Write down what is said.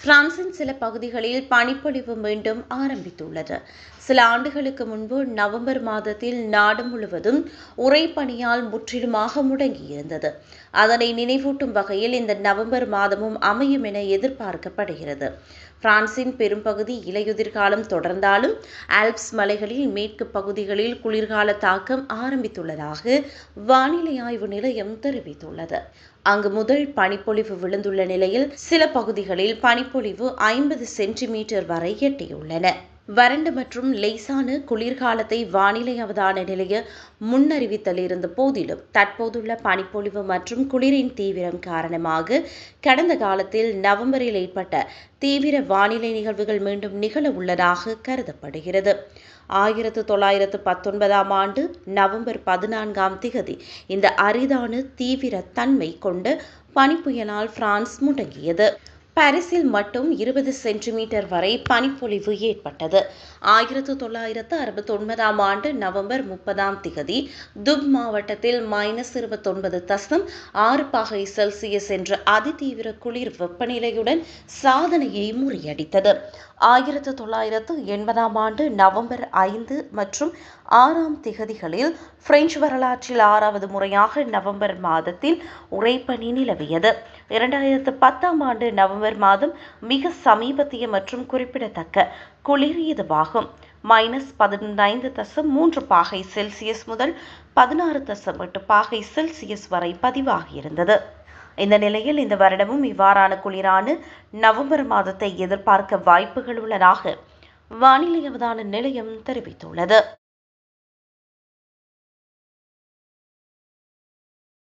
பிரான்சின் சில பகுதிகளில் பனிப்பொழிவு மீண்டும் ஆரம்பித்துள்ளது. சில ஆண்டுகளுக்கு முன்பு நவம்பர் மாதத்தில் நாடு முழுவதும் உறைபனியால் முற்றிலுமாக முடங்கியிருந்தது. அதனை நினைவூட்டும் வகையில் இந்த நவம்பர் மாதமும் அமையும் என எதிர்பார்க்கப்படுகிறது. பிரான்சின் பெரும்பகுதி இலையுதிர்காலம் தொடர்ந்தாலும் ஆல்ப்ஸ் மலைகளில் மேற்கு பகுதிகளில் குளிர்கால தாக்கம் ஆரம்பித்துள்ளதாக வானிலை ஆய்வு நிலையம் தெரிவித்துள்ளது. அங்கு முதல் பனிப்பொழிவு விழுந்துள்ள நிலையில் சில பகுதிகளில் பனிப்பொழிவு 50 சென்டிமீட்டர் வரை எட்டியுள்ளன. வறண்ட மற்றும் லேசான குளிர்காலத்தை வானிலை அவதான நிலைய முன்னறிவித்தல் இருந்த போதிலும் தற்போதுள்ள பனிப்பொழிவு மற்றும் குளிரின் தீவிரம் காரணமாக கடந்த காலத்தில் நவம்பரில் ஏற்பட்ட தீவிர வானிலை நிகழ்வுகள் மீண்டும் நிகழ உள்ளதாக கருதப்படுகிறது. 1919ஆம் ஆண்டு நவம்பர் 14ஆம் திகதி இந்த அரிதான தீவிர தன்மை கொண்ட பனிப்புயலால் பிரான்ஸ் முடங்கியது. பாரிஸில் மட்டும் 20 சென்டிமீட்டர் வரை பனிப்பொழிவு ஏற்பட்டது. 1969ஆம் ஆண்டு நவம்பர் 30ஆம் திகதி துப் மாவட்டத்தில் -29.6 பாகை செல்சியஸ் என்ற அதிதீவிர குளிர் வெப்பநிலையுடன் சாதனையை முறியடித்தது. 1980ஆம் ஆண்டு நவம்பர் 5 மற்றும் 6ஆம் திகதிகளில் பிரெஞ்சு வரலாற்றில் 6வது முறையாக நவம்பர் மாதத்தில் உறைபனி நிலவியது. 2010ஆம் ஆண்டு நவம்பர் மாதம் மிக சமீபத்திய மற்றும் குறிப்பிடத்தக்க குளிர் இதுவாகும். -15.3 பாகை செல்சியஸ் முதல் 16.8 பாகை செல்சியஸ் வரை பதிவாகியிருந்தது. இந்த நிலையில் இந்த வருடமும் இவ்வாறான குளிரான நவம்பர் மாதத்தை எதிர்பார்க்க வாய்ப்புகள் உள்ளதாக வானிலை அவதான நிலையம் தெரிவித்துள்ளது.